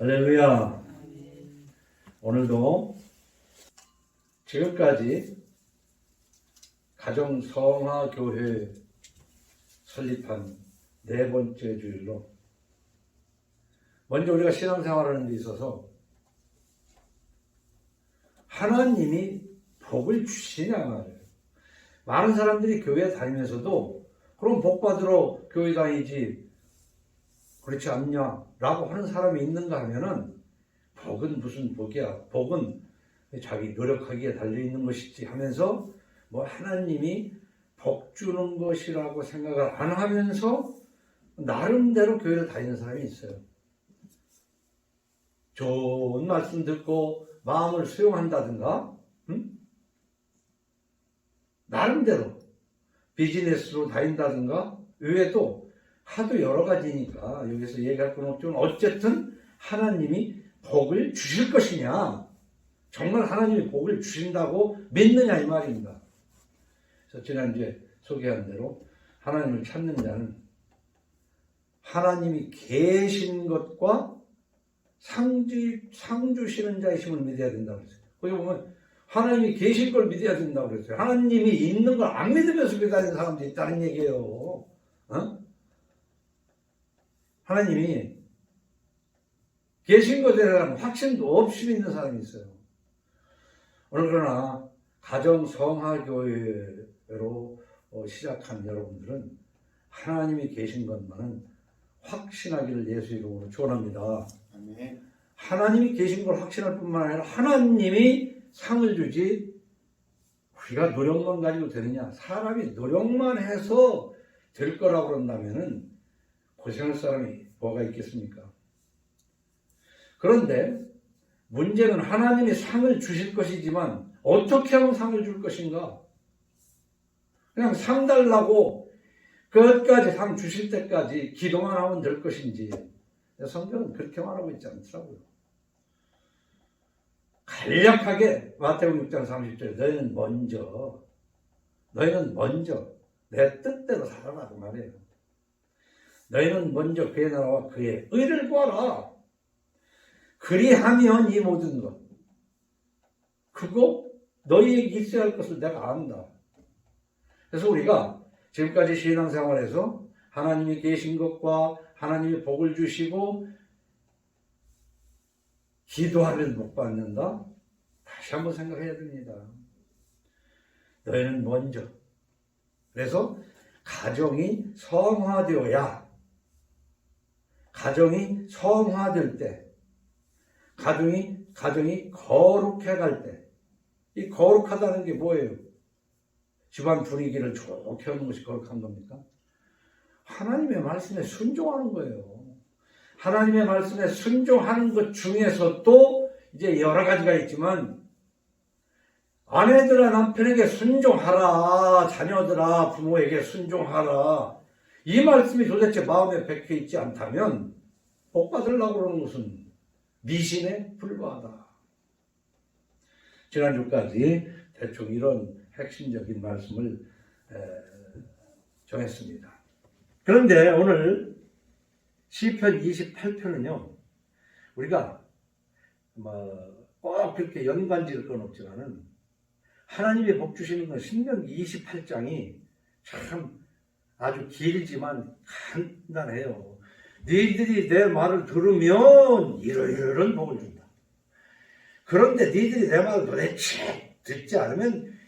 할렐루야. 오늘도 지금까지 가정성화교회 설립한 네 번째 주일로 먼저 우리가 신앙생활하는 데 있어서 하나님이 복을 주시냐 말이에요. 많은 사람들이 교회 다니면서도 그럼 복 받으러 교회 다니지 그렇지 않냐 라고 하는 사람이 있는가 하면은 복은 무슨 복이야. 복은 자기 노력하기에 달려있는 것이지 하면서 뭐 하나님이 복 주는 것이라고 생각을 안 하면서 나름대로 교회를 다니는 사람이 있어요. 좋은 말씀 듣고 마음을 수용한다든가 나름대로 비즈니스로 다닌다든가 외에도 하도 여러 가지니까 여기서 얘기할 건 없지만 어쨌든 하나님이 복을 주실 것이냐, 정말 하나님이 복을 주신다고 믿느냐 이 말입니다. 그래서 지난주에 소개한 대로 하나님을 찾는 자는 하나님이 계신 것과 상 주시는 자이심을 믿어야 된다고 그랬어요. 거기 보면 하나님이 계신 걸 믿어야 된다고 그랬어요. 하나님이 있는 걸 안 믿으면서 믿어야 사람들이 있다는 얘기예요. 하나님이 계신 것에 대한 확신도 없이 믿는 사람이 있어요. 오늘 그러나 가정성화교회로 시작한 여러분들은 하나님이 계신 것만은 확신하기를 예수 이름으로 축원합니다. 아멘. 하나님이 계신 걸 확신할 뿐만 아니라 하나님이 상을 주지 우리가 노력만 가지고 되느냐. 사람이 노력만 해서 될 거라고 그런다면은 고생할 사람이 뭐가 있겠습니까? 그런데 문제는 하나님이 상을 주실 것이지만 어떻게 하면 상을 줄 것인가? 그냥 상 달라고 끝까지 상 주실 때까지 기도만 하면 될 것인지 성경은 그렇게 말하고 있지 않더라고요. 간략하게 마태복음 6장 30절에 너희는 먼저 내 뜻대로 살아라 그 말이에요. 너희는 먼저 그의 나라와 그의 의를 구하라. 그리하면 이 모든 것 그거 너희에게 있어야 할 것을 내가 안다. 그래서 우리가 지금까지 신앙생활에서 하나님이 계신 것과 하나님이 복을 주시고 기도하면 복 받는다. 다시 한번 생각해야 됩니다. 너희는 먼저 그래서 가정이 성화되어야 가정이 성화될 때 가정이 거룩해 갈 때 이 거룩하다는 게 뭐예요? 집안 분위기를 좋게 하는 것이 거룩한 겁니까? 하나님의 말씀에 순종하는 거예요. 하나님의 말씀에 순종하는 것 중에서도 이제 여러 가지가 있지만 아내들아 남편에게 순종하라, 자녀들아 부모에게 순종하라. 이 말씀이 도대체 마음에 박혀 있지 않다면 복 받으려고 그러는 것은 미신에 불과하다. 지난주까지 대충 이런 핵심적인 말씀을 정했습니다. 그런데 오늘 시편 28편은요, 우리가 꼭 그렇게 연관 지을 건 없지만은 하나님의 복 주시는 건 신명기 28장이 참 아주 길지만 간단해요. 너희들이 내 말을 들으면 이러이러한 복을 준다. 그런데 너희들이 내 말을 도대체 듣지 않으면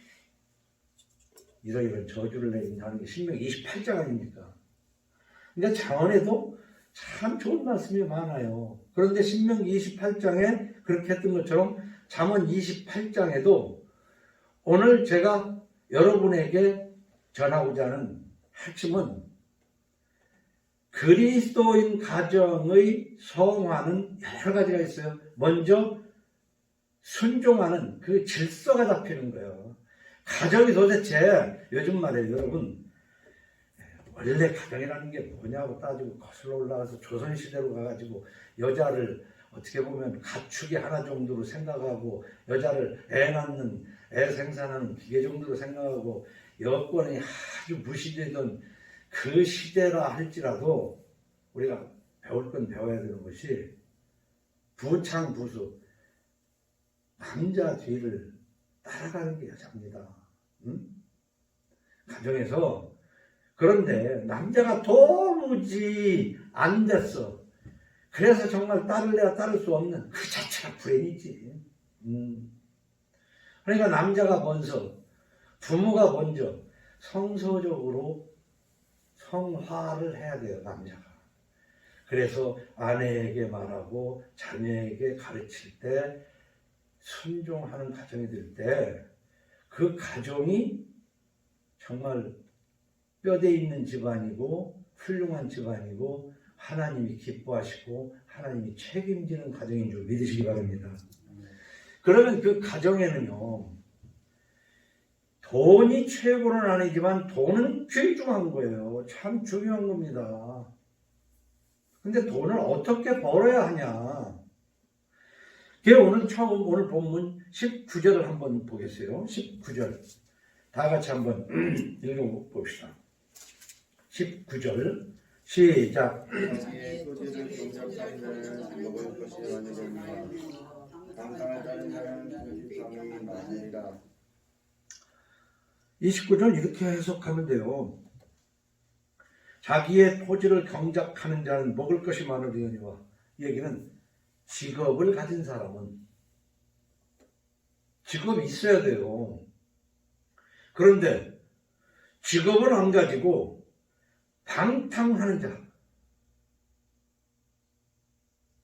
이러이러한 저주를 내린다는 게 신명기 28장 아닙니까? 근데 잠언에도 참 좋은 말씀이 많아요. 그런데 신명기 28장에 그렇게 했던 것처럼 잠언 28장에도 오늘 제가 여러분에게 전하고자 하는 핵심은 그리스도인 가정의 성화는 여러 가지가 있어요. 먼저 순종하는 그 질서가 잡히는 거예요. 가정이 도대체 요즘 말에 여러분 원래 가정이라는 게 뭐냐고 따지고 거슬러 올라가서 조선시대로 가가지고 여자를 어떻게 보면 가축이 하나 정도로 생각하고 여자를 애 낳는 애 생산하는 기계 정도로 생각하고 여건이 아주 무시되던 그 시대라 할지라도 우리가 배울 건 배워야 되는 것이 부창부수 남자 뒤를 따라가는 게 여자입니다. 응? 가정에서. 그런데 남자가 도무지 안 됐어. 그래서 정말 딸을 내가 따를 수 없는 그 자체가 불행이지. 그러니까 남자가 먼저, 부모가 먼저 성서적으로 성화를 해야 돼요, 남자가. 그래서 아내에게 말하고 자녀에게 가르칠 때 순종하는 가정이 될 때 그 가정이 정말 뼈대 있는 집안이고 훌륭한 집안이고 하나님이 기뻐하시고 하나님이 책임지는 가정인 줄 믿으시기 바랍니다. 그러면 그 가정에는요, 돈이 최고는 아니지만 돈은 귀중한 거예요. 참 중요한 겁니다. 근데 돈을 어떻게 벌어야 하냐? 오늘 본문 19절을 한번 보겠어요. 19절. 다 같이 한번 읽어봅시다. 19절. 시작. 자기의 소지를 경작하는 자는 먹을 것이 많으려니와 감당을 따른 자는 그 집상이 많으리라. 29절 이렇게 해석하면 돼요. 자기의 토지를 경작하는 자는 먹을 것이 많으려니와. 이 얘기는 직업을 가진 사람은 직업이 있어야 돼요. 그런데 직업을 안 가지고 방탕하는 자,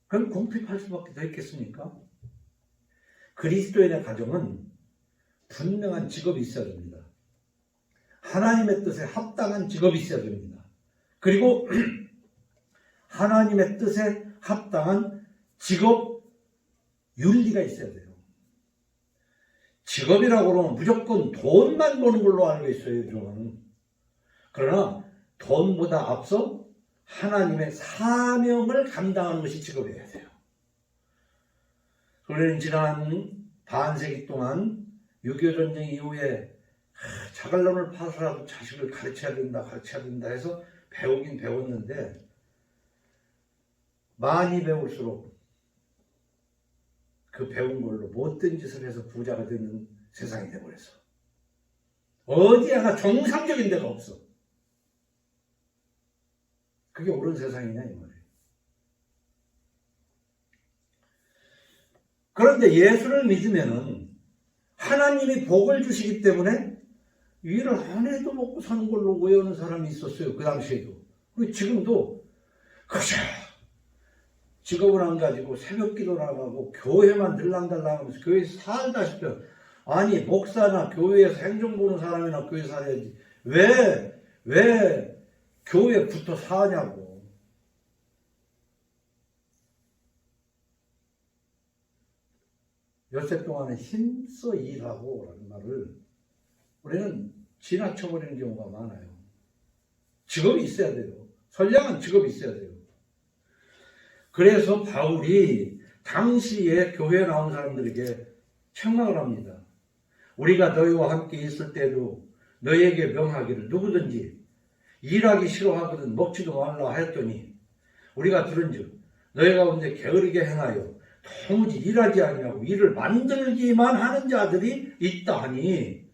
그럼 궁핍할 수밖에 더 있겠습니까? 그리스도인의 가정은 분명한 직업이 있어야 됩니다. 하나님의 뜻에 합당한 직업이 있어야 됩니다. 그리고 하나님의 뜻에 합당한 직업 윤리가 있어야 돼요. 직업이라고 그러면 무조건 돈만 버는 걸로 알고 있어요, 요즘은. 그러나 돈보다 앞서 하나님의 사명을 감당하는 것이 직업이어야 돼요. 우리는 지난 반세기 동안 6.25 전쟁 이후에 자갈론을 파서라도 자식을 가르쳐야 된다 해서 배우긴 배웠는데 많이 배울수록 그 배운 걸로 못된 짓을 해서 부자가 되는 세상이 되어버렸어. 어디 하나 정상적인 데가 없어. 그게 옳은 세상이냐 이 말이에요. 그런데 예수를 믿으면은 하나님이 복을 주시기 때문에 일을 안 해도 먹고 사는 걸로 외우는 사람이 있었어요. 그 당시에도. 그리고 지금도 그저 직업을 안 가지고 새벽 기도 나가고 교회만 들랑달랑하면서 교회에서 살다 싶어요. 아니 목사나 교회에서 행정 보는 사람이나 교회 살아야지. 왜 교회에 붙어 사냐고. 엿새 동안에 힘써 일하고 라는 말을 우리는 지나쳐버리는 경우가 많아요. 직업이 있어야 돼요. 선량한 직업이 있어야 돼요. 그래서 바울이 당시에 교회에 나온 사람들에게 책망을 합니다. 우리가 너희와 함께 있을 때도 너희에게 명하기를 누구든지 일하기 싫어하거든 먹지도 말라 하였더니 우리가 들은즉 너희 가운데 게으르게 행하여 도무지 일하지 아니하고 일을 만들기만 하는 자들이 있다 하니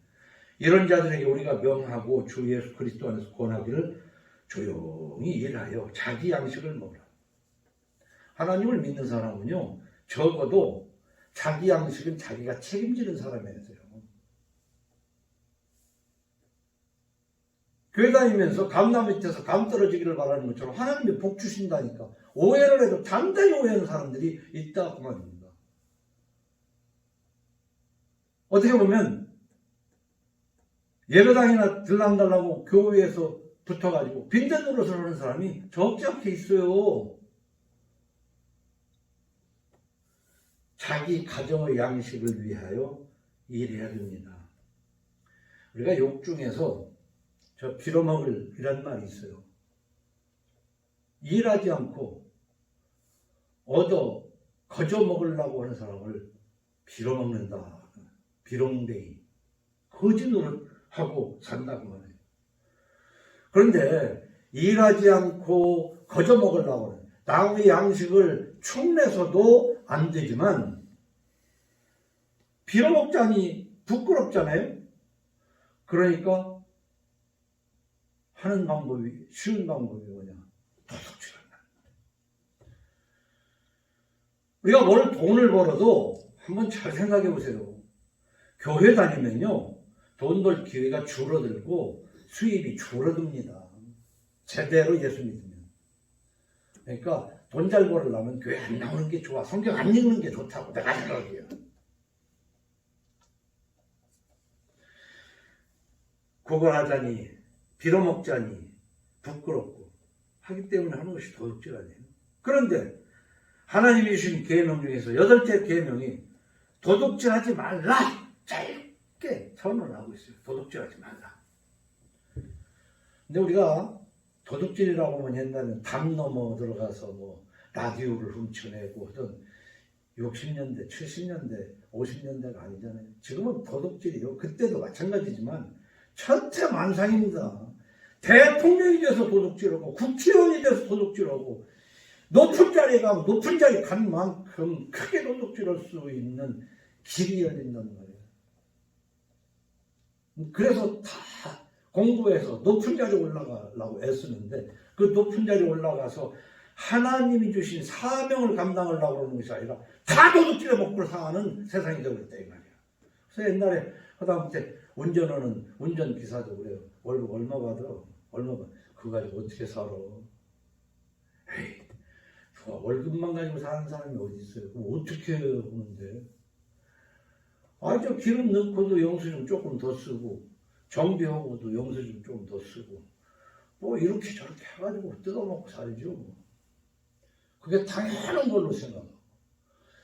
이런 자들에게 우리가 명하고 주 예수 그리스도 안에서 권하기를 조용히 일하여 자기 양식을 먹으라. 하나님을 믿는 사람은요, 적어도 자기 양식은 자기가 책임지는 사람이어야 돼요. 교회 다니면서 감나 밑에서 감 떨어지기를 바라는 것처럼 하나님이 복 주신다니까 오해를 해도 단단히 오해하는 사람들이 있다 그 말입니다. 어떻게 보면 예배당이나 들랑달라고 교회에서 붙어가지고 빈대 노릇을 하는 사람이 적지 않게 있어요. 자기 가정의 양식을 위하여 일해야 됩니다. 우리가 욕 중에서 저 빌어먹을 이란 말이 있어요. 일하지 않고 거저 먹으려고 하는 사람을 빌어먹는다. 비롱댕이. 거지 노릇하고 산다고 말해요. 그런데 일하지 않고 거저 먹으려고 하는 남의 양식을 축내서도 안 되지만 빌어먹자니 부끄럽잖아요. 그러니까 하는 방법이, 쉬운 방법이 뭐냐? 도둑질을 한다. 우리가 뭘 돈을 벌어도 한번 잘 생각해 보세요. 교회 다니면요, 돈 벌 기회가 줄어들고 수입이 줄어듭니다. 제대로 예수 믿으면. 그러니까 돈 잘 벌으려면 교회 안 나오는 게 좋아. 성경 안 읽는 게 좋다고 내가 생각해요. 그걸 하자니, 빌어먹자니 부끄럽고 하기 때문에 하는 것이 도둑질 아니에요. 그런데 하나님이 주신 계명 중에서 8째 계명이 도둑질하지 말라, 짧게 선언을 하고 있어요. 도둑질하지 말라. 근데 우리가 도둑질이라고 하면 옛날에는 담 넘어 들어가서 뭐 라디오를 훔쳐내고 하던 60년대, 70년대, 50년대가 아니잖아요. 지금은 도둑질이요. 그때도 마찬가지지만 천태만상입니다. 대통령이 돼서 도둑질하고 국회의원이 돼서 도둑질하고 높은 자리에 가면 높은 자리에 간 만큼 크게 도둑질할 수 있는 길이 열린단 말이에요. 그래서 다 공부해서 높은 자리에 올라가려고 애쓰는데 그 높은 자리에 올라가서 하나님이 주신 사명을 감당하려고 하는 것이 아니라 다 도둑질에 먹고 사는 세상이 되어버렸다 이 말이야. 그래서 옛날에 하다못해 운전하는 운전기사도 그래요. 월급 얼마 받아? 얼마 받아? 그거 가지고 어떻게 살아? 에이, 월급만 가지고 사는 사람이 어디 있어요? 그럼 어떻게 하는데? 저 기름 넣고도 영수증 조금 더 쓰고 정비하고도 영수증 조금 더 쓰고 뭐 이렇게 저렇게 해가지고 뜯어먹고 살죠. 뭐. 그게 당연한 걸로 생각하고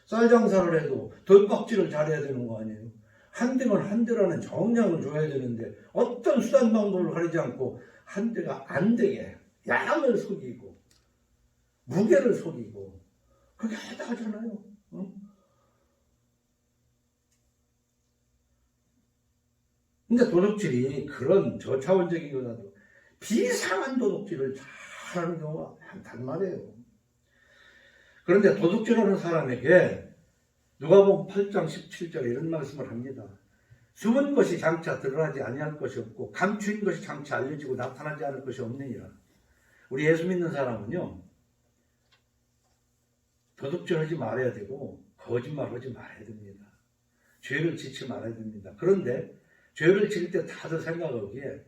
쌀 장사를 해도 덜박질을 잘해야 되는 거 아니에요? 한 대면 한 대라는 정량을 줘야 되는데 어떤 수단 방법을 가리지 않고 한 대가 안 되게 양을 속이고 무게를 속이고 그게 하다 하잖아요. 응? 근데 도둑질이 그런 저차원적인 거라도 비상한 도둑질을 잘하는 경우가 많단 말이에요. 그런데 도둑질하는 사람에게 누가복음 8장 17절에 이런 말씀을 합니다. 숨은 것이 장차 드러나지 아니할 것이 없고 감추인 것이 장차 알려지고 나타나지 않을 것이 없느니라. 우리 예수 믿는 사람은요, 도둑질하지 말아야 되고 거짓말하지 말아야 됩니다. 죄를 짓지 말아야 됩니다. 그런데 죄를 지을 때 다들 생각하기에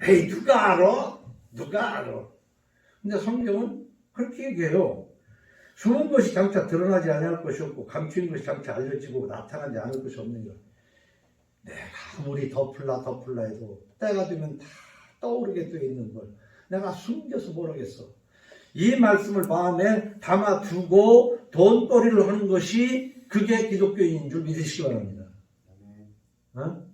에이 누가 알아? 누가 알아? 근데 성경은 그렇게 얘기해요. 숨은 것이 장차 드러나지 아니할 것이 없고 감추인 것이 장차 알려지고 나타나지 않을 것이 없느니라. 내가 아무리 덮을라 해도 때가 되면 다 떠오르게 되어 있는 걸 내가 숨겨서 모르겠어. 이 말씀을 마음에 담아두고 돈벌이를 하는 것이 그게 기독교인인 줄 믿으시기 바랍니다. 어?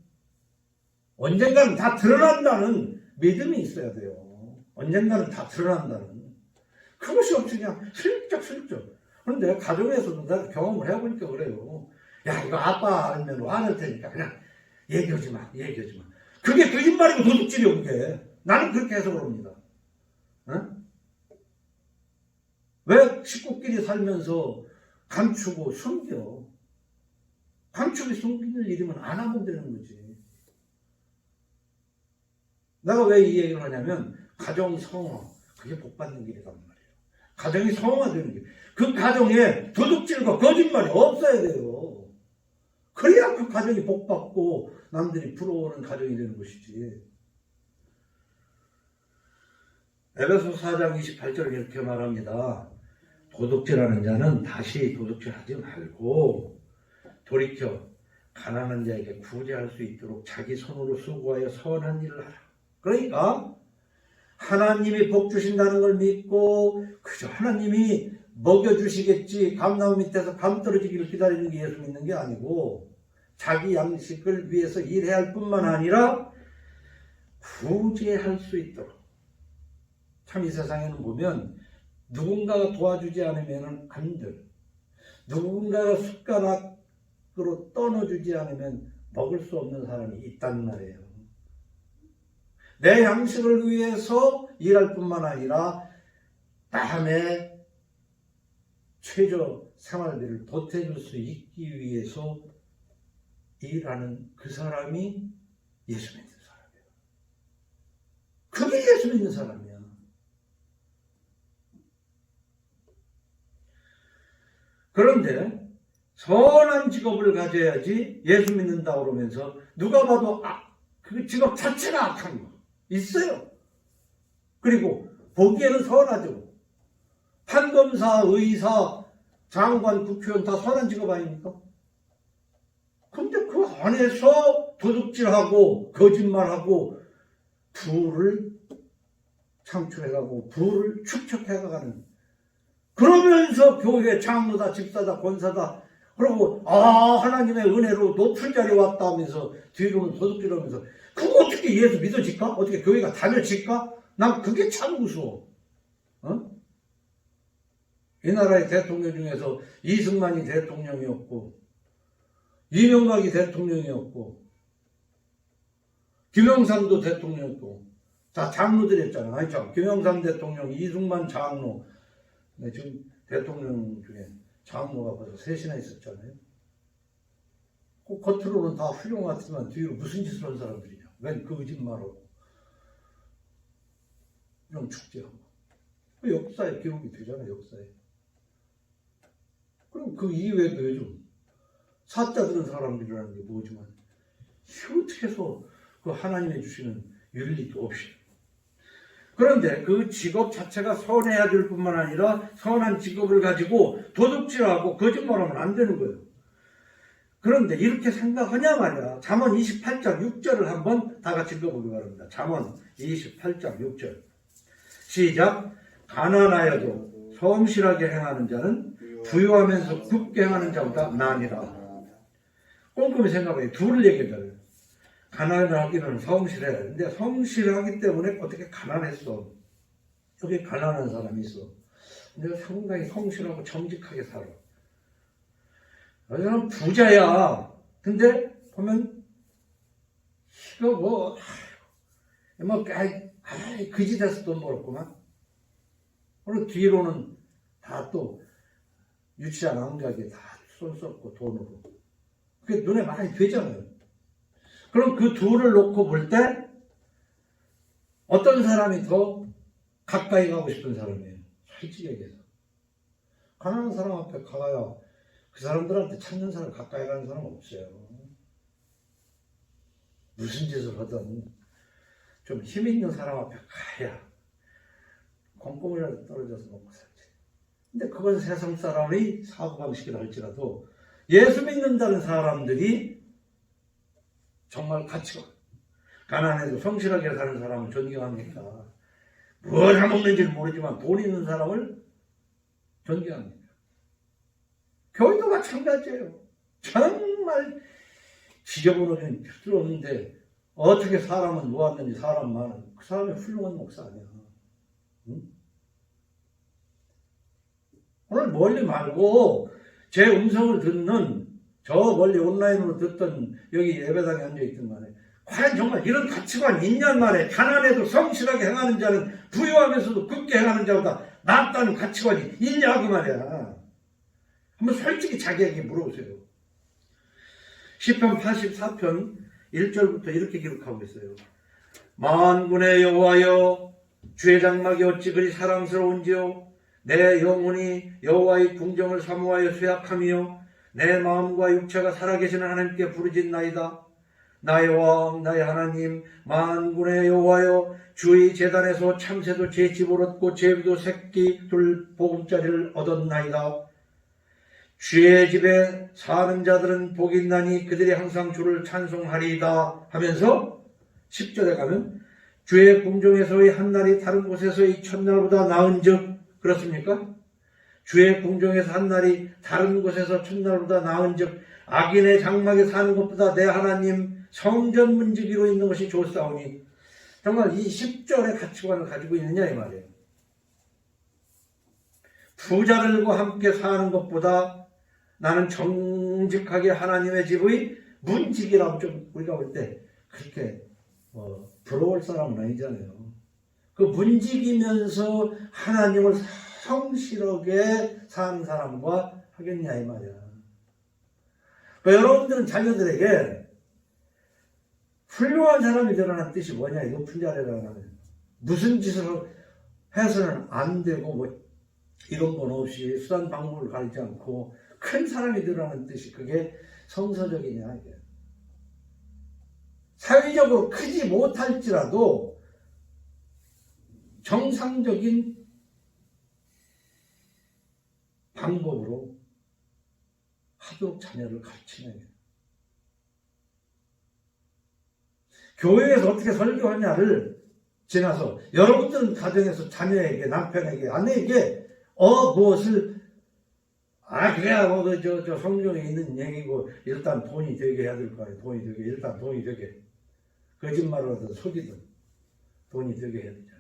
언젠가는 다 드러난다는 믿음이 있어야 돼요. 언젠가는 다 드러난다는. 그것이 없이 그냥 슬쩍. 그런데 가정에서도 내가 경험을 해보니까 그래요. 야, 이거 아빠 알면 화낼 테니까 그냥 얘기하지 마. 그게 거짓말이고 도둑질이요, 그게. 나는 그렇게 해석을 합니다. 어? 왜 식구끼리 살면서 감추고 숨겨? 감추고 숨기는 일이면 안 하면 되는 거지. 내가 왜 이 얘기를 하냐면 가정 성화, 그게 복받는 길이란 말이에요. 가정이 성화되는 길. 그 가정에 도둑질과 거짓말이 없어야 돼요. 그래야 그 가정이 복받고 남들이 부러워하는 가정이 되는 것이지. 에베소 4장 28절에 이렇게 말합니다. 도둑질하는 자는 다시 도둑질하지 말고 돌이켜 가난한 자에게 구제할 수 있도록 자기 손으로 수고하여 선한 일을 하라. 그러니까 하나님이 복 주신다는 걸 믿고 그저 하나님이 먹여주시겠지 감나무 밑에서 감 떨어지기를 기다리는 게 예수 믿는 게 아니고 자기 양식을 위해서 일해야 할 뿐만 아니라 구제할 수 있도록. 참 이 세상에는 보면 누군가가 도와주지 않으면 안 돼. 누군가가 숟가락으로 떠넣어주지 않으면 먹을 수 없는 사람이 있단 말이에요. 내 양식을 위해서 일할 뿐만 아니라 남의 최저 생활비를 보태줄 수 있기 위해서 일하는 그 사람이 예수 믿는 사람이에요. 그게 예수 믿는 사람이야. 그런데 선한 직업을 가져야지 예수 믿는다 그러면서 누가 봐도 그 직업 자체가 악한 거 있어요. 그리고 보기에는 선하죠. 판검사, 의사, 장관, 국회의원 다 선한 직업 아닙니까? 근데 그 안에서 도둑질하고 거짓말하고 부를 창출해가고 부를 축적해가는, 그러면서 교회 장로다, 집사다, 권사다, 그리고 하나님의 은혜로 높은 자리에 왔다 하면서 뒤로는 도둑질하면서, 그거 어떻게 예수 믿어질까? 어떻게 교회가 다녀질까? 난 그게 참 무서워. 이 나라의 대통령 중에서 이승만이 대통령이었고, 이명박이 대통령이었고, 김영삼도 대통령이었고, 다 장로들이었잖아. 아니 참, 김영삼 대통령, 이승만 장로, 지금 대통령 중에 장로가 벌써 셋이나 있었잖아요. 그 겉으로는 다 훌륭하지만 뒤로 무슨 짓을 한 사람들이냐. 웬 거짓말하고 이런 축제하고. 그 역사에 기록이 되잖아요. 역사에. 그럼 그 이외에도 요즘 사자 들은 사람들이라는 게 뭐지만 어떻게 해서 그 하나님이 주시는 윤리도 없이. 그런데 그 직업 자체가 선해야 될 뿐만 아니라 선한 직업을 가지고 도둑질하고 거짓말하면 안 되는 거예요. 그런데 이렇게 생각하냐 말이야. 잠언 28장 6절을 한번 다 같이 읽어보기 바랍니다. 잠언 28장 6절 시작. 가난하여도 성실하게 행하는 자는 부유하면서 굽게 행하는 자보다 나으니라. 꼼꼼히 생각해. 둘을 얘기하잖아요. 가난하기는 성실해. 근데 성실하기 때문에 어떻게 가난했어. 여기 가난한 사람이 있어. 근데 상당히 성실하고 정직하게 살아. 여자는 부자야. 근데 보면 이거 그지대서 돈 벌었구만. 그리고 뒤로는 다 또 유치한 암각에 다 손 썼고 돈으로. 그게 눈에 많이 되잖아요. 그럼 그 둘을 놓고 볼 때 어떤 사람이 더 가까이 가고 싶은 사람이에요? 솔직히 얘기해서. 가난한 사람 앞에 가야 그 사람들한테 찾는 사람, 가까이 가는 사람 없어요. 무슨 짓을 하든 좀 힘 있는 사람 앞에 가야 콩고물이라도 떨어져서 먹고 살지. 근데 그건 세상 사람의 사고방식이라 할지라도 예수 믿는다는 사람들이 정말 가치가, 가난해도 성실하게 사는 사람은 존경합니까? 뭘 해먹는지는 모르지만 돈 있는 사람을 존경합니다. 교회도 마찬가지예요. 정말 지저분하긴 필요 없는데 어떻게 사람은 모았는지 사람만은 그 사람이 훌륭한 목사 아니야. 응? 오늘 멀리 말고 제 음성을 듣는, 저 멀리 온라인으로 듣던 여기 예배당에 앉아있던 간에 과연 정말 이런 가치관이 있냔 말이에요. 가난해도 성실하게 행하는 자는 부유하면서도 굳게 행하는 자보다 낫다는 가치관이 있냐고 말이야. 한번 솔직히 자기에게 물어보세요. 시편 84편 1절부터 이렇게 기록하고 있어요. 만군의 여호와여, 주의 장막이 어찌 그리 사랑스러운지요. 내 영혼이 여호와의 궁정을 사모하여 쇠약하며 내 마음과 육체가 살아계시는 하나님께 부르짖나이다. 나의 왕, 나의 하나님, 만군의 여호와여, 주의 제단에서 참새도 제 집을 얻고 제비도 새끼 둘 보금자리를 얻었나이다. 주의 집에 사는 자들은 복이 있나니 그들이 항상 주를 찬송하리이다 하면서 10절에 가면 주의 궁정에서의 한날이 다른 곳에서의 첫날보다 나은즉, 그렇습니까? 주의 궁정에서 한날이 다른 곳에서 첫날보다 나은즉 악인의 장막에 사는 것보다 내 하나님 성전 문지기로 있는 것이 좋사오니. 정말 이 10절의 가치관을 가지고 있느냐 이 말이에요. 부자들과 함께 사는 것보다 나는 정직하게 하나님의 집의 문지기라고 좀 우리가 볼 때 그렇게 부러울 사람은 아니잖아요. 그 문지기면서 하나님을 성실하게 사는 사람과 하겠냐 이 말이야. 그러니까 여러분들은 자녀들에게 훌륭한 사람이 되라는 뜻이 뭐냐? 이 높은 자리라는 무슨 짓을 해서는 안 되고 뭐 이런 건 없이 수단 방법을 가리지 않고 큰 사람이 되라는 뜻이 그게 성서적이냐 이게. 사회적으로 크지 못할지라도 정상적인 방법으로 하도록 자녀를 가르치는 게. 교회에서 어떻게 설교하냐를 지나서 여러분들은 가정에서 자녀에게, 남편에게, 아내에게 무엇을 그래야 저 성경에 있는 얘기고 일단 돈이 되게 해야 될 거 아니에요. 돈이 되게 일단 돈이 되게 거짓말을 하든 속이든 돈이 되게 해야 되잖아요.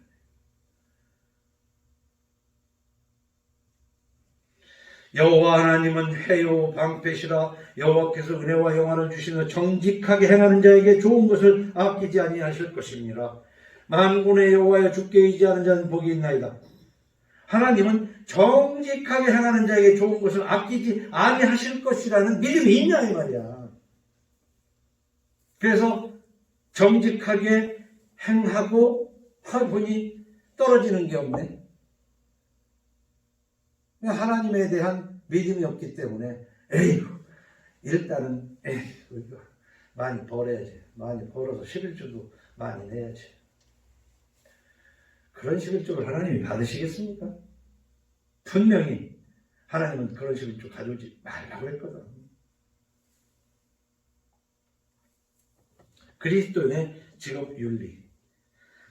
여호와 하나님은 해요 방패시라. 여호와께서 은혜와 영화를 주시며 정직하게 행하는 자에게 좋은 것을 아끼지 아니하실 것입니다. 만군의 여호와여 주께 의지하는 자는 복이 있나이다. 하나님은 정직하게 행하는 자에게 좋은 것을 아끼지 아니하실 것이라는 믿음이 있냐 이 말이야. 그래서 정직하게 행하고 하보니 떨어지는 게 없네. 하나님에 대한 믿음이 없기 때문에 일단은 많이 벌어야지. 많이 벌어서 11조도 많이 내야지. 그런 11조를 하나님이 받으시겠습니까? 분명히 하나님은 그런 11조 가져오지 말라고 했거든. 그리스도인의 직업윤리,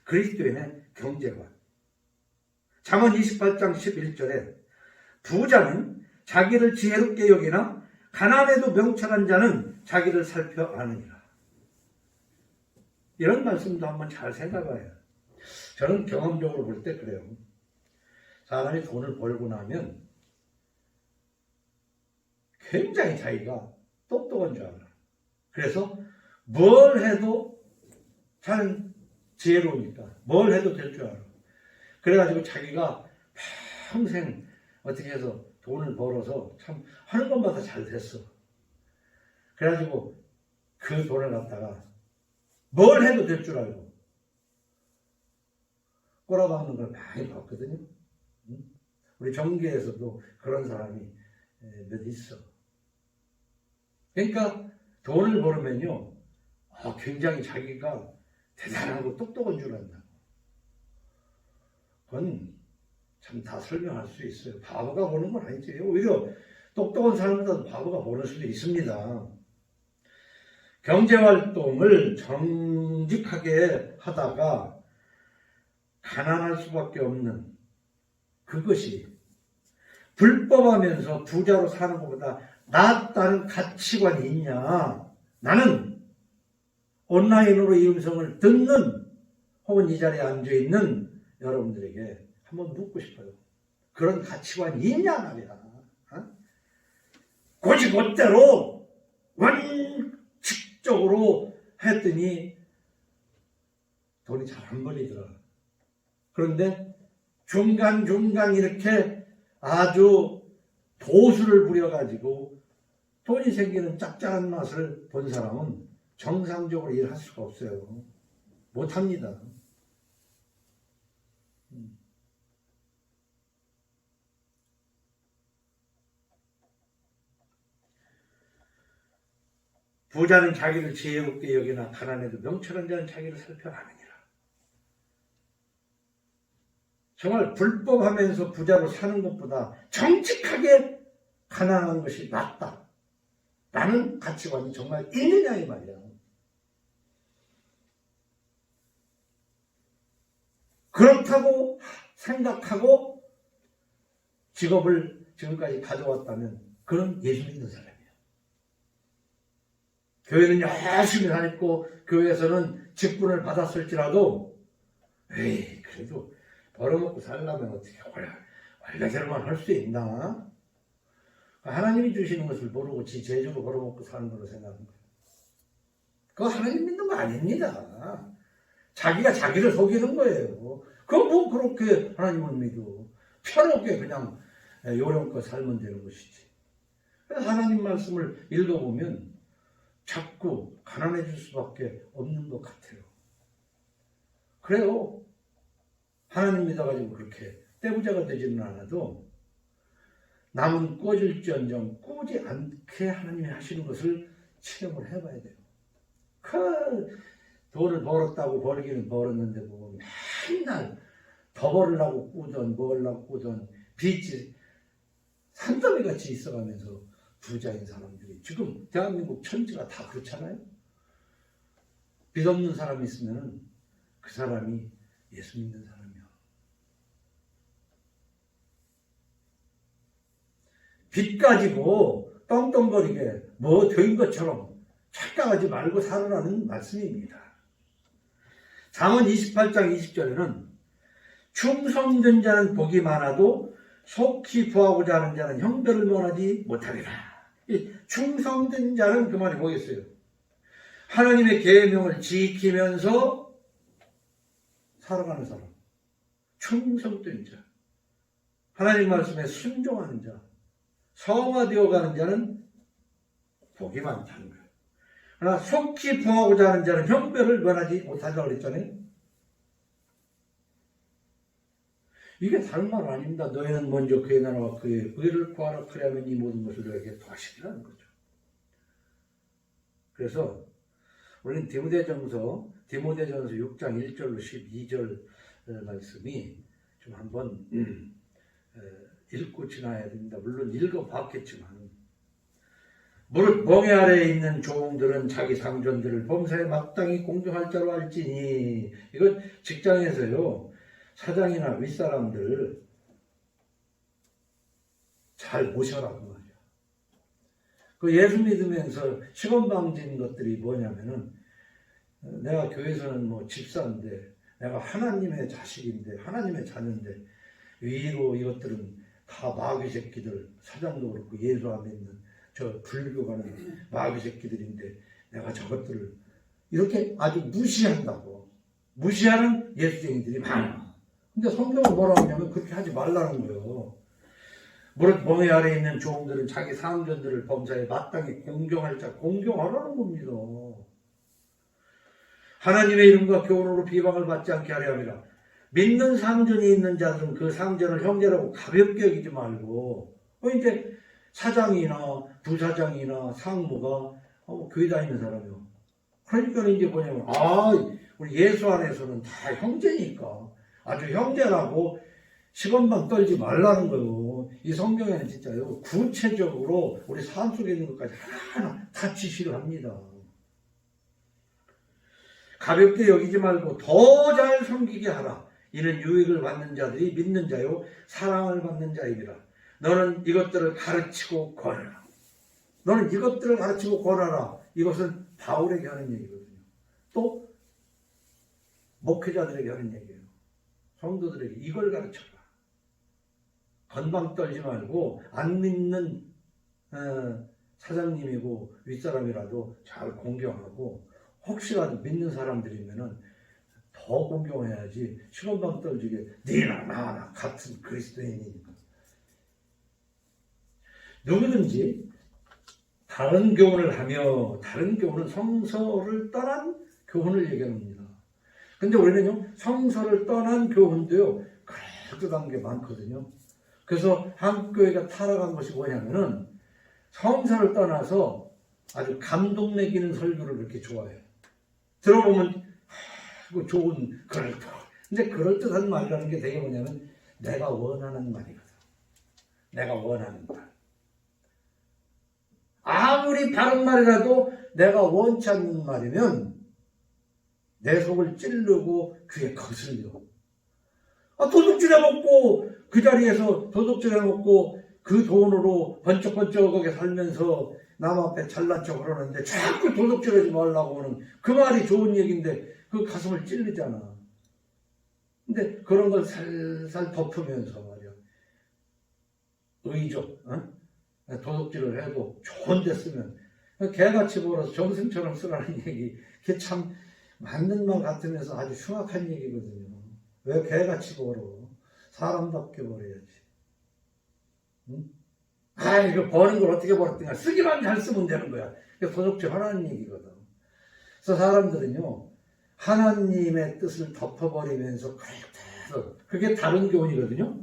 그리스도인의 경제관. 잠언 28장 11절에 부자는 자기를 지혜롭게 여기나 가난해도 명철한 자는 자기를 살펴 아느니라. 이런 말씀도 한번 잘 생각해요. 저는 경험적으로 볼 때 그래요. 사람이 돈을 벌고 나면 굉장히 자기가 똑똑한 줄 알아. 그래서 뭘 해도 잘 지혜로우니까 뭘 해도 될 줄 알아. 그래가지고 자기가 평생 어떻게 해서 돈을 벌어서 참 하는 것마다 잘 됐어. 그래가지고 그 돈을 갖다가 뭘 해도 될 줄 알고 꼬라박는 걸 많이 봤거든요. 우리 정계에서도 그런 사람이 몇 있어. 그러니까 돈을 벌으면요, 굉장히 자기가 대단하고 똑똑한 줄 안다. 그건 참 다 설명할 수 있어요. 바보가 보는 건 아니지. 오히려 똑똑한 사람보다도 바보가 보는 수도 있습니다. 경제활동을 정직하게 하다가 가난할 수밖에 없는 그것이 불법하면서 부자로 사는 것보다 낫다는 가치관이 있냐? 나는 온라인으로 이 음성을 듣는 혹은 이 자리에 앉아있는 여러분들에게 한번 묻고 싶어요. 그런 가치관이 있냐 말이야. 곧대로 원칙적으로 했더니 돈이 잘 안 벌리더라. 그런데 중간중간 이렇게 아주 도수를 부려가지고 돈이 생기는 짭짤한 맛을 본 사람은 정상적으로 일할 수가 없어요. 못합니다. 부자는 자기를 지혜롭게 여기나 가난해도 명철한 자는 자기를 살펴 아느니라. 정말 불법하면서 부자로 사는 것보다 정직하게 가난한 것이 낫다. 라는 가치관이 정말 있느냐 이 말이야. 그렇다고 생각하고 직업을 지금까지 가져왔다면 그런 예수 믿는 사람이야. 교회는 열심히 다녔고 교회에서는 직분을 받았을지라도 그래도 벌어먹고 살려면 어떻게 원래대로만 할 수 있나? 하나님이 주시는 것을 모르고 지 재주로 벌어먹고 사는 걸로 생각하는 거예요. 그거 하나님 믿는 거 아닙니다. 자기가 자기를 속이는 거예요. 그거 뭐 그렇게 하나님을 믿어. 편하게 그냥 요령껏 살면 되는 것이지. 그래서 하나님 말씀을 읽어보면 자꾸 가난해질 수밖에 없는 것 같아요. 그래요. 하나님 믿어가지고 그렇게 떼부자가 되지는 않아도 남은 꾸어질지언정 꾸지 않게 하나님이 하시는 것을 체험을 해봐야 돼요. 그 돈을 벌었다고 벌기는 벌었는데 뭐 맨날 더 벌으려고 꾸던 벌려고 꾸던 빚이 산더미같이 있어가면서 부자인 사람들이 지금 대한민국 천지가 다 그렇잖아요. 빚 없는 사람이 있으면 그 사람이 예수 믿는 사람이야. 빚 가지고 떵떵거리게 뭐 된 것처럼 착각하지 말고 살아라는 말씀입니다. 잠언 28장 20절에는 충성된 자는 복이 많아도 속히 구하고자 하는 자는 형별을 면하지 못하리라. 이 충성된 자는 그 말이 뭐겠어요? 하나님의 계명을 지키면서 살아가는 사람, 충성된 자, 하나님 말씀에 순종하는 자, 성화되어 가는 자는 복이 많다는 거예요. 그러나 속히 구하고자 하는 자는 형별을 면하지 못한다고 그랬잖아요. 이게 다른 말 아닙니다. 너희는 먼저 그의 나라와 그의 의를 구하라. 그리하면 이 모든 것을 너에게 더하시리라는 거죠. 그래서 우리는 디모데전서 6장 1절로 12절 말씀이 좀 한번 읽고 지나야 됩니다. 물론 읽어봤겠지만 무릇 멍에 아래에 있는 종들은 자기 상전들을 범사에 마땅히 공경할 자로 알지니. 이건 직장에서요, 사장이나 윗사람들 잘 모셔라고 말이야. 그 예수 믿으면서 시건방진 것들이 뭐냐면은, 내가 교회에서는 뭐 집사인데, 내가 하나님의 자식인데, 하나님의 자녀인데, 위로 이것들은 다 마귀 새끼들, 사장도 그렇고 예수 안 믿는 저 불교 가는 마귀 새끼들인데 내가 저것들을 이렇게 아주 무시한다고. 무시하는 예수쟁이들이 많아. 근데 성경은 뭐라고 하냐면 그렇게 하지 말라는 거예요. 무릇 멍에 아래에 있는 종들은 자기 상전들을 범사에 마땅히 공경할 자, 공경하라는 겁니다. 하나님의 이름과 교훈으로 비방을 받지 않게 하려 함이라. 믿는 상전이 있는 자들은 그 상전을 형제라고 가볍게 여기지 말고, 이제 사장이나 부사장이나 상무가 교회 다니는 사람이요. 그러니까 이제 뭐냐면, 우리 예수 안에서는 다 형제니까 아주 형제라고 시건방 떨지 말라는 거예요. 이 성경에는 진짜요, 구체적으로 우리 삶 속에 있는 것까지 하나하나 다 지시를 합니다. 가볍게 여기지 말고 더 잘 섬기게 하라. 이는 유익을 받는 자들이 믿는 자요 사랑을 받는 자이니라. 너는 이것들을 가르치고 권하라. 너는 이것들을 가르치고 권하라. 이것은 바울에게 하는 얘기거든요. 또 목회자들에게 하는 얘기예요. 성도들에게 이걸 가르쳐라. 건방 떨지 말고 안 믿는 사장님이고 윗사람이라도 잘 공경하고, 혹시라도 믿는 사람들이면은 더 공경해야지. 시건방 떨지게 네나 나나 같은 그리스도인이니까. 누구든지 다른 교훈을 하며, 다른 교훈은 성서를 떠난 교훈을 얘기합니다. 근데 우리는요, 성서를 떠난 교훈도요, 그럴듯한 게 많거든요. 그래서 한국교회가 타락한 것이 뭐냐면은 성서를 떠나서 아주 감동 매기는 설교를 그렇게 좋아해요. 들어보면 좋은 그럴듯. 근데 그럴듯한 말이라는 게 되게 뭐냐면 내가 원하는 말이거든. 내가 원하는 말. 아무리 바른 말이라도 내가 원치 않는 말이면 내 속을 찌르고 귀에 거슬려. 도둑질해 먹고 그 자리에서 도둑질해 먹고 그 돈으로 번쩍번쩍하게 살면서 남 앞에 잘난 척 그러는데 자꾸 도둑질하지 말라고 하는 그 말이 좋은 얘기인데 그 가슴을 찔리잖아. 근데 그런 걸 살살 덮으면서 말이야. 의적, 도둑질을 해도 좋은 데 쓰면 개같이 벌어서 정승처럼 쓰라는 얘기, 그게 참 맞는 말 같으면서 아주 흉악한 얘기거든요. 왜 개같이 벌어? 사람답게 버려야지. 응? 아, 이거 버는 걸 어떻게 벌었든가 쓰기만 잘 쓰면 되는 거야. 이게 도적질 하라는 얘기거든. 그래서 사람들은요, 하나님의 뜻을 덮어버리면서 계속, 그게 다른 교훈이거든요.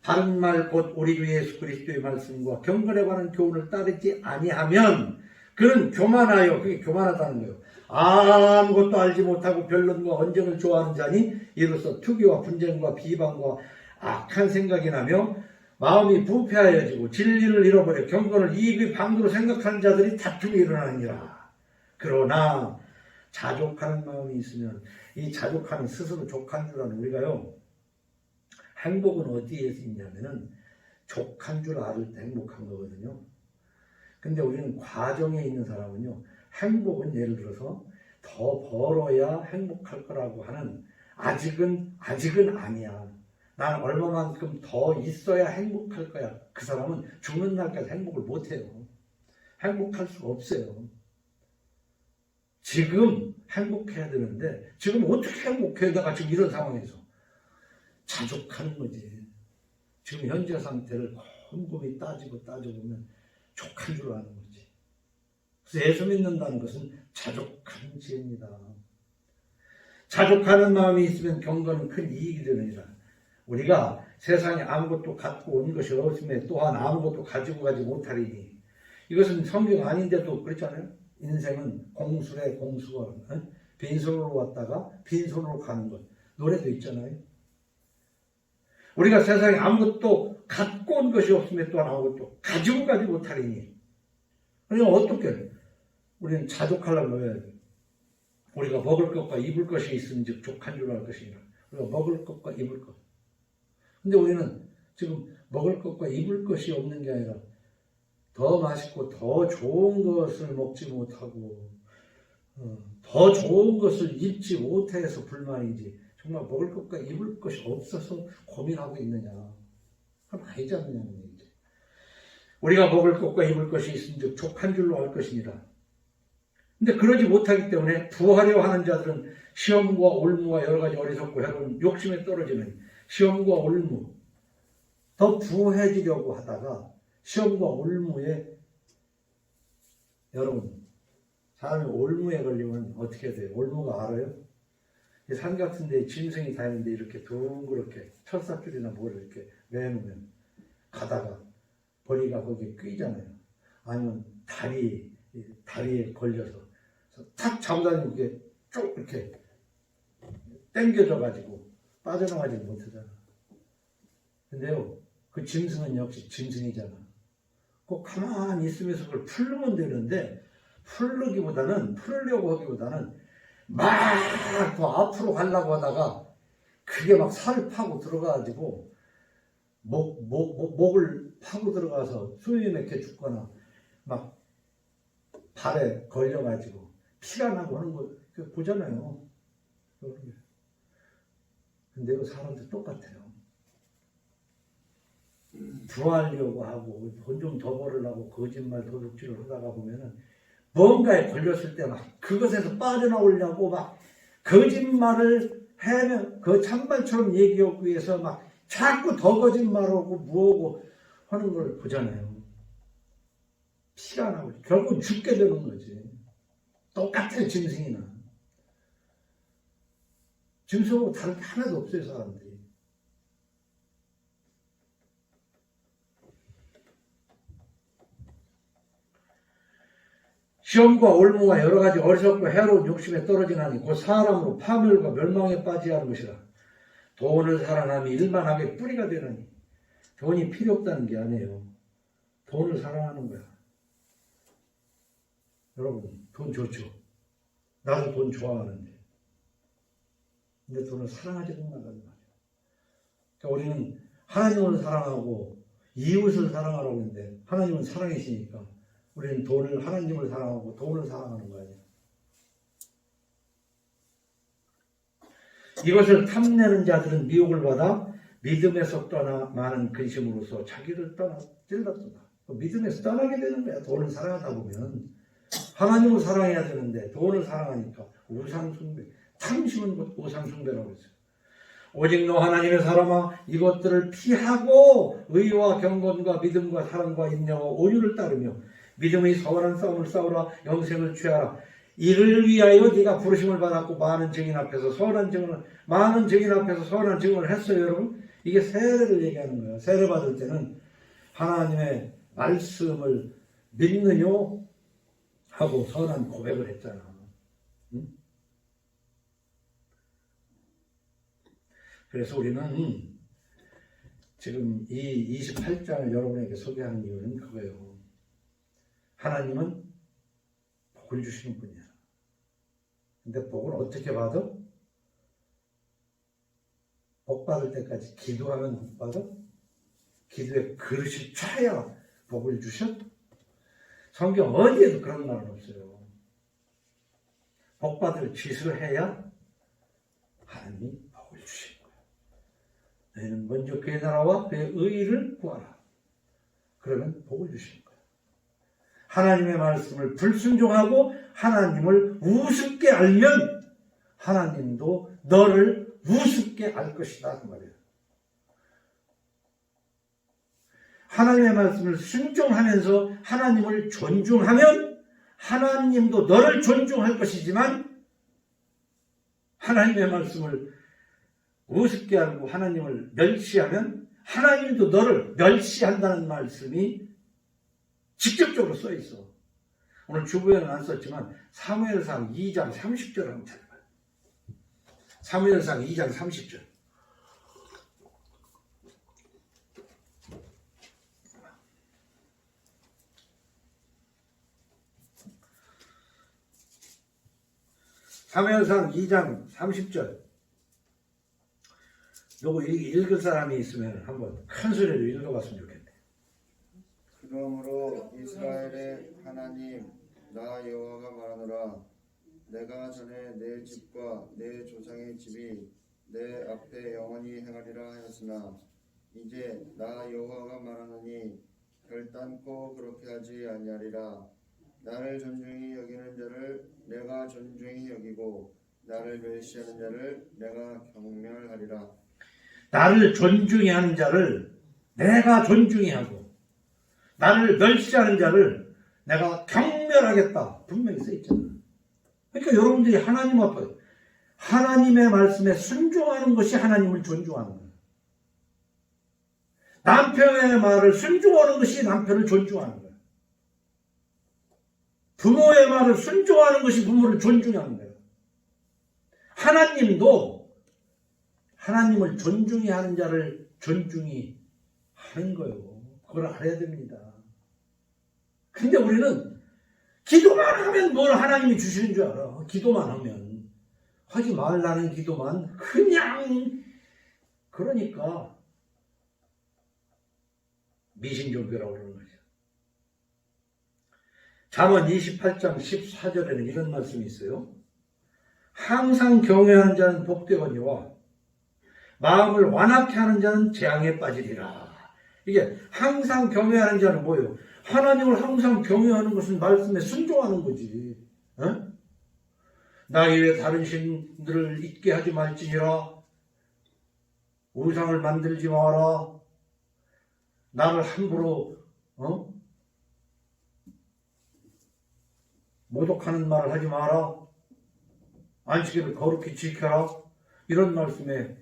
바른 말 곧 우리 주 예수 그리스도의 말씀과 경건에 관한 교훈을 따르지 아니하면 그는 교만하여, 그게 교만하다는 거예요. 아무것도 알지 못하고 변론과 언쟁을 좋아하는 자니 이로써 투기와 분쟁과 비방과 악한 생각이 나며 마음이 부패하여지고 진리를 잃어버려 경건을 이익의 방도로 생각하는 자들이 다툼이 일어나느니라. 그러나 자족하는 마음이 있으면 이 자족하는 스스로 족한 줄 아는 우리가요, 행복은 어디에 있냐면은 족한 줄 알을 때 행복한 거거든요. 근데 우리는 과정에 있는 사람은요, 행복은 예를 들어서 더 벌어야 행복할 거라고 하는 아직은 아니야. 난 얼마만큼 더 있어야 행복할 거야. 그 사람은 죽는 날까지 행복을 못 해요. 행복할 수가 없어요. 지금 행복해야 되는데 지금 어떻게 행복해? 내가 지금 이런 상황에서 자족하는 거지. 지금 현재 상태를 곰곰이 따져보면 족한 줄 아는 거지. 그래서 예수 믿는다는 것은 자족하는 지혜입니다. 자족하는 마음이 있으면 경건은 큰 이익이 되느니라. 우리가 세상에 아무것도 갖고 온 것이 없음에 또한 아무것도 가지고 가지 못하리니, 이것은 성경 아닌데도 그렇잖아요. 인생은 공수래 공수가, 빈손으로 왔다가 빈손으로 가는 것. 노래도 있잖아요. 우리가 세상에 아무것도 갖고 온 것이 없음에 또한 아무것도 가지고 가지 못하리니, 그러니까 어떻게 우리는 자족하려고 해야 돼. 우리가 먹을 것과 입을 것이 있으면 즉 족한 줄 알 것이니라. 우리가 먹을 것과 입을 것. 근데 우리는 지금 먹을 것과 입을 것이 없는 게 아니라 더 맛있고 더 좋은 것을 먹지 못하고 더 좋은 것을 입지 못해서 불만이지, 정말 먹을 것과 입을 것이 없어서 고민하고 있느냐, 그건 아니지 않느냐는 얘기죠. 우리가 먹을 것과 입을 것이 있으면 즉 족한 줄로 알 것이니라. 근데 그러지 못하기 때문에 부하려 하는 자들은 시험과 올무와 여러 가지 어리석고 해로운 욕심에 떨어지는 시험과 올무, 더 부해지려고 하다가 시험과 올무에, 여러분 사람이 올무에 걸리면 어떻게 돼요? 올무가 알아요? 산 같은 데 짐승이 다니는데 이렇게 둥그렇게 철사줄이나 뭘 이렇게 매놓으면 가다가 버리가 거기에 끼잖아요. 아니면 다리에 걸려서 탁 잡아다니고 이게 쭉 이렇게 당겨져가지고 빠져나가지 못하잖아. 근데요, 그 짐승은 역시 짐승이잖아. 꼭 가만히 있으면서 그걸 풀르면 되는데, 풀으려고 하기보다는 막 더 앞으로 가려고 하다가 그게 막 살을 파고 들어가가지고 목을 파고 들어가서 숨이 막혀 죽거나 막 발에 걸려가지고 피가 나고 하는 거 보잖아요. 근데 사람들 똑같아요. 부하려고 하고 돈 좀 더 벌으려고 거짓말 도둑질을 하다가 보면은 뭔가에 걸렸을 때 막 그것에서 빠져나오려고 막 거짓말을 해면 그 참말처럼 얘기하기 위해서 막 자꾸 더 거짓말하고 뭐하고 하는 걸 보잖아요. 피가 나고 결국 죽게 되는 거지. 똑같아요. 짐승이나. 짐승하고 다른 게 하나도 없어요. 사람들이. 시험과 올무와 여러 가지 어리석고 해로운 욕심에 떨어지나니 곧 사람으로 파멸과 멸망에 빠지게 하는 것이라. 돈을 사랑함이 일만하게 뿌리가 되나니. 돈이 필요 없다는 게 아니에요. 돈을 사랑하는 거야. 여러분, 돈 좋죠. 나도 돈 좋아하는데. 근데 돈을 사랑하지 못한다는 말이에요. 그러니까 우리는 하나님을 사랑하고 이웃을 사랑하라고 했는데, 하나님은 사랑이시니까 우리는 하나님을 사랑하고 돈을 사랑하는 거 아니에요. 이것을 탐내는 자들은 미혹을 받아 믿음에서 떠나 많은 근심으로서 자기를 찔렀다. 믿음에서 떠나게 되는 거야. 돈을 사랑하다 보면. 하나님을 사랑해야 되는데 돈을 사랑하니까 우상숭배. 탐심은 곧 우상숭배라고 했어요. 오직 너 하나님의 사람아 이것들을 피하고 의와 경건과 믿음과 사랑과 인내와 온유를 따르며 믿음의 선한 싸움을 싸우라. 영생을 취하라. 이를 위하여 네가 부르심을 받았고 많은 증인 앞에서 선한 증언을 했어요. 여러분, 이게 세례를 얘기하는 거예요. 세례 받을 때는 하나님의 말씀을 믿느뇨 하고 선한 고백을 했잖아. 응? 그래서 우리는 지금 이 28장을 여러분에게 소개하는 이유는 그거예요. 하나님은 복을 주시는 분이야. 근데 복을 어떻게 받아? 복 받을 때까지 기도하면 복 받아? 기도의 그릇이 차야 복을 주셔? 성경 어디에도 그런 말은 없어요. 복 받을 짓을 해야 하나님이 복을 주시는 거야. 너희는 먼저 그의 나라와 그의 의의를 구하라. 그러면 복을 주시는 거야. 하나님의 말씀을 불순종하고 하나님을 우습게 알면 하나님도 너를 우습게 알 것이다 그 말이에요. 하나님의 말씀을 순종하면서 하나님을 존중하면 하나님도 너를 존중할 것이지만 하나님의 말씀을 우습게 알고 하나님을 멸시하면 하나님도 너를 멸시한다는 말씀이 직접적으로 써 있어. 오늘 주부에는 안 썼지만 사무엘상 2장 30절 한번 찾아봐요. 사무엘상 2장 30절. 사무엘상 2장 30절. 요거 읽을 사람이 있으면 한번 큰 소리로 읽어봤으면 좋겠네. 그러므로 이스라엘의 하나님 나 여호와가 말하노라. 내가 전에 내 집과 내 조상의 집이 내 앞에 영원히 행하리라 하였으나 이제 나 여호와가 말하노니 결단코 그렇게 하지 아니하리라. 나를 존중히 여기는 자를 내가 존중히 여기고 나를 멸시하는 자를 내가 경멸하리라. 나를 존중히 하는 자를 내가 존중히 하고 나를 멸시하는 자를 내가 경멸하겠다. 분명히 써 있잖아. 그러니까 여러분들이 하나님 앞에 하나님의 말씀에 순종하는 것이 하나님을 존중하는 거예요. 남편의 말을 순종하는 것이 남편을 존중하는 거예요. 부모의 말을 순종하는 것이 부모를 존중하는 거예요. 하나님도 하나님을 존중히 하는 자를 존중히 하는 거예요. 그걸 알아야 됩니다. 근데 우리는 기도만 하면 뭘 하나님이 주시는 줄 알아. 기도만 하면. 하지 말라는 기도만 그냥 그러니까 미신종교라고 그러는 거죠. 잠언 28장 14절에는 이런 말씀이 있어요. 항상 경외하는 자는 복되거니와 마음을 완악케 하는 자는 재앙에 빠지리라. 이게 항상 경외하는 자는 뭐예요? 하나님을 항상 경외하는 것은 말씀에 순종하는 거지. 어? 나 이외에 다른 신들을 잊게 하지 말지니라. 우상을 만들지 마라. 나를 함부로 모독하는 말을 하지 마라. 안식일을 거룩히 지켜라. 이런 말씀에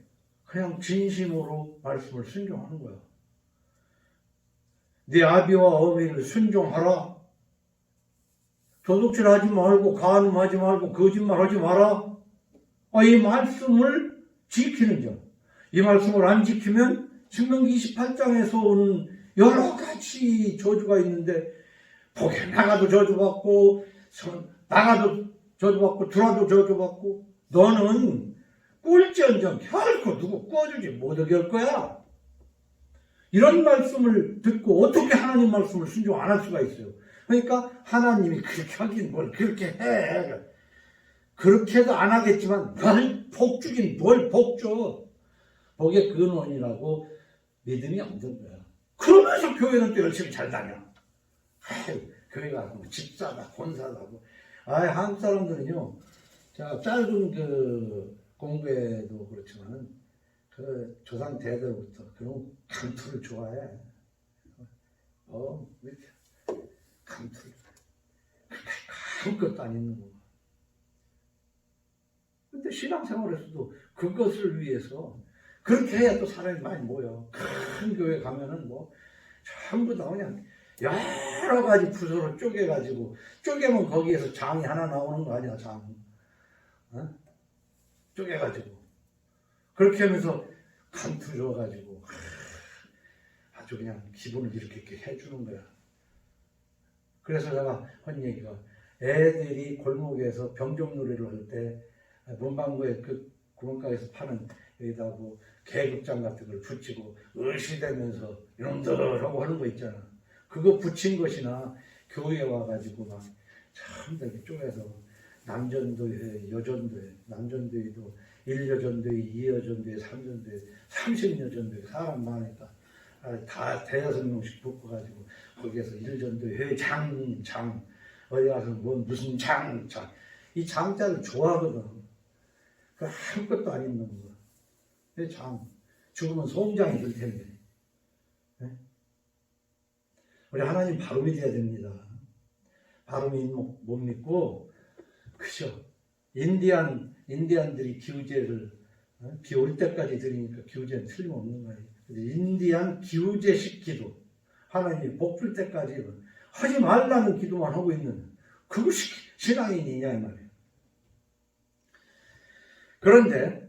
그냥 진심으로 말씀을 순종하는 거야. 네 아비와 어미를 순종하라. 도둑질하지 말고 간음하지 말고 거짓말하지 마라. 이 말씀을 지키는 점. 이 말씀을 안 지키면 신명기 28장에서 오는 여러 가지 저주가 있는데 복에 나가도 저주받고 나가도 저주받고 들어도 저주받고 너는 꿀지언정 결코 누구 꿔주지 못하게 할 거야. 이런 말씀을 듣고 어떻게 하나님 말씀을 순종 안 할 수가 있어요. 그러니까 하나님이 그렇게 하긴 뭘 그렇게 해. 그렇게도 안 하겠지만 뭘 복 주긴 뭘 복 줘. 복의 근원이라고 믿음이 없는 거야. 그러면서 교회는 또 열심히 잘 다녀. 교회가 집사다 권사다고. 한국 사람들은요. 자, 짧은 그 공부에도 그렇지만 그 조상 대대로부터 그런 강투를 좋아해. 왜 이렇게 강투를 아무것도 안 있는 거. 근데 신앙생활에서도 그것을 위해서 그렇게 해야 또 사람이 많이 모여. 큰 교회 가면은 뭐 전부 다 그냥 여러 가지 부서로 쪼개가지고, 쪼개면 거기에서 장이 하나 나오는 거 아니야, 장. 어? 쪼개가지고. 그렇게 하면서 간투 줘가지고 아주 그냥 기분을 이렇게 해주는 거야. 그래서 내가 한 얘기가, 애들이 골목에서 병정놀이를 할 때 문방구에 그 구멍가게에서 파는 여기다 뭐 계급장 같은 걸 붙이고 의시되면서 이놈들 하고 하는 거 있잖아. 그거 붙인 것이나 교회에 와가지고 막 참 이렇게 쪼개서 남전도회, 여전도회, 남전도회도 1여전도회, 2여전도회, 3전도회, 30여전도회 사람 많으니까 다 대여섯 명씩 붙어가지고 거기에서 1전도회 회장, 장, 어디 가서 뭐 무슨 장, 이 장자를 좋아하거든. 그 아무것도 안 있는 거. 왜 장? 죽으면 소음장이 될 텐데. 네? 우리 하나님 바로 믿어야 됩니다. 바로 못 믿고, 그죠? 인디안들이 기우제를, 비 올 때까지 드리니까 기우제는 틀림없는 거예요. 인디안 기우제식 기도. 하나님이 복 줄 때까지 하지 말라는 기도만 하고 있는, 그것이 신앙인이냐, 이 말이에요. 그런데,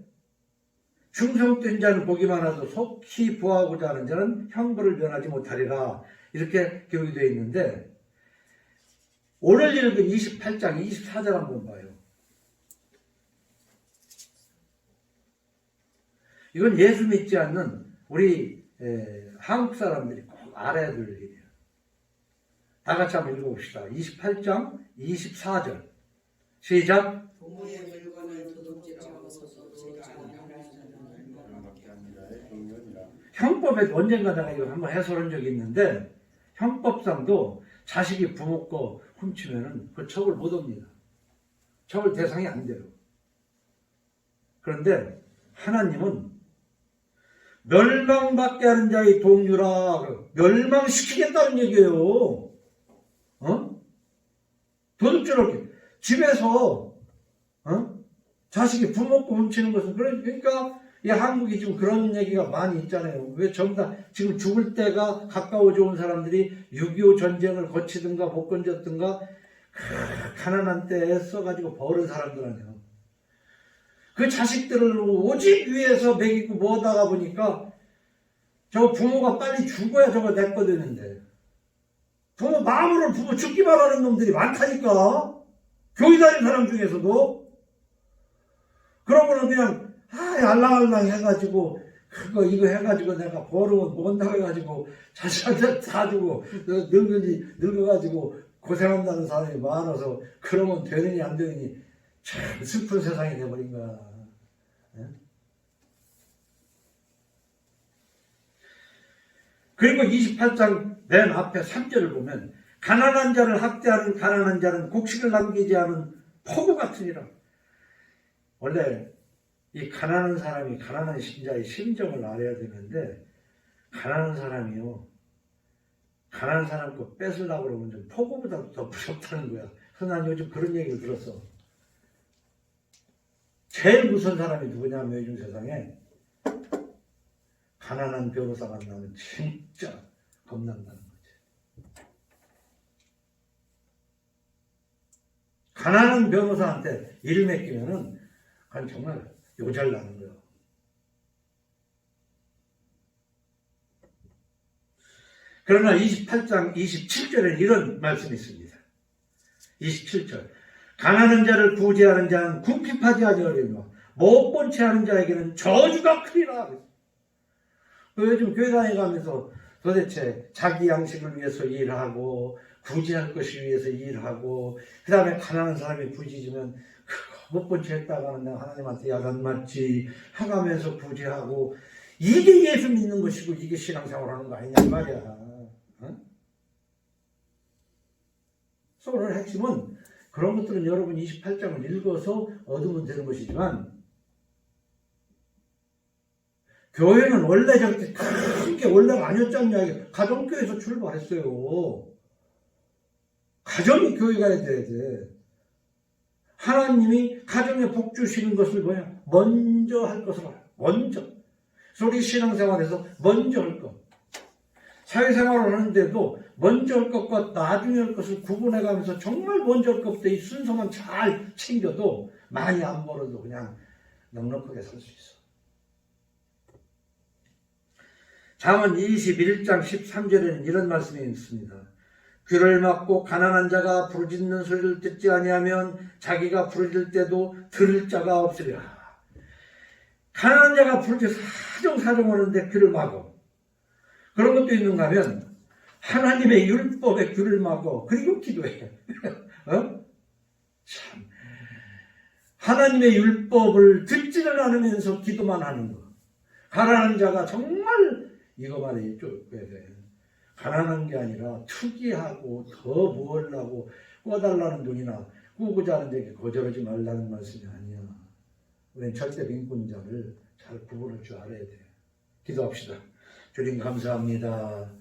충성된 자는 보기만 하도 속히 부하고자 하는 자는 형벌을 면하지 못하리라. 이렇게 기록이 되어 있는데, 오늘 읽은 28장, 24절 한번 봐요. 이건 예수 믿지 않는 우리 한국 사람들이 꼭 알아야 될 일이에요. 다 같이 한번 읽어봅시다. 28장, 24절. 시작. 부모의 물건을 도둑질하고서도 제가 안 하는 형법에 언젠가 내가 이거 한번 해설한 적이 있는데, 형법상도 자식이 부모 거 훔치면은 그 처벌 못 합니다. 처벌 대상이 안 돼요. 그런데 하나님은 멸망받게 하는 자의 동류라, 멸망시키겠다는 얘기예요. 도둑질하게 집에서 자식이 부모 거 훔치는 것은, 그러니까 이 한국이 지금 그런 얘기가 많이 있잖아요. 왜 전부 다 지금 죽을 때가 가까워져 온 사람들이 6.25 전쟁을 거치든가 못 건졌든가 가난한 때 애써가지고 버는 사람들 아니에요. 그 자식들을 오직 위해서 먹이고 뭐다가 보니까 저 부모가 빨리 죽어야 저거 내 거 되는데, 부모 마음으로 부모 죽기만 하는 놈들이 많다니까. 교회 다니는 사람 중에서도. 그러고는 그냥 알랑알랑 해가지고 이거 해가지고 내가 벌으면 뭔다고 해가지고 자식한테 다 주고 늙어가지고 고생한다는 사람이 많아서 그러면 되느니 안 되느니 참 슬픈 세상이 돼버린 거야. 그리고 28장 맨 앞에 3절을 보면, 가난한 자를 학대하는 가난한 자는 곡식을 남기지 않은 포구 같으니라. 원래 이 가난한 사람이 가난한 신자의 심정을 알아야 되는데, 가난한 사람이요, 가난한 사람 거 뺏으려고 그러면 좀 포구보다 더 무섭다는 거야. 그래서 난 요즘 그런 얘기를 들었어. 제일 무서운 사람이 누구냐면 요즘 세상에 가난한 변호사 만나면 진짜 겁난다는 거지. 가난한 변호사한테 일 맡기면은 그건 정말 요잘나는 거예요. 그러나 28장 27절에 이런 말씀이 있습니다. 27절. 가난한 자를 구제하는 자는 궁핍하지 아니하리라. 못 본 채 하는 자에게는 저주가 크리라. 요즘 교회 다녀가면서 도대체 자기 양식을 위해서 일하고 구제할 것을 위해서 일하고, 그 다음에 가난한 사람이 부지지면 못 본 채 했다가는 내가 하나님한테 야단 맞지 하가면서 구제하고, 이게 예수 믿는 것이고 이게 신앙생활하는 거 아니냐 말이야. 그래서 오늘 핵심은 그런 것들은 여러분 28장을 읽어서 얻으면 되는 것이지만, 교회는 원래 저렇게 큰 게 원래가 아니었잖냐. 이게 가정교회에서 출발했어요. 가정이 교회가 돼야 돼. 하나님이 가정에 복 주시는 것을 뭐야? 먼저 할 것을 알아. 먼저. 우리 신앙생활에서 먼저 할 것. 사회생활을 하는데도 먼저 할 것과 나중에 할 것을 구분해가면서 정말 먼저 할 것부터 이 순서만 잘 챙겨도 많이 안 벌어도 그냥 넉넉하게 살 수 있어. 잠언 21장 13절에는 이런 말씀이 있습니다. 귀를 막고 가난한 자가 부르짖는 소리를 듣지 아니하면 자기가 부르짖을 때도 들을 자가 없으리라. 가난한 자가 부르짖어 사정사정 하는데 귀를 막어. 그런 것도 있는가 하면 하나님의 율법에 귀를 막어. 그리고 기도해. 참. 하나님의 율법을 듣지는 않으면서 기도만 하는 거. 가난한 자가 정말 이거 말이에요. 가난한 게 아니라 투기하고 더 모으려고 꿔달라는 돈이나 꾸고자 하는데 거절하지 말라는 말씀이 아니야. 우리는 절대 빈곤자를 잘 구분할 줄 알아야 돼. 기도합시다. 주님 감사합니다.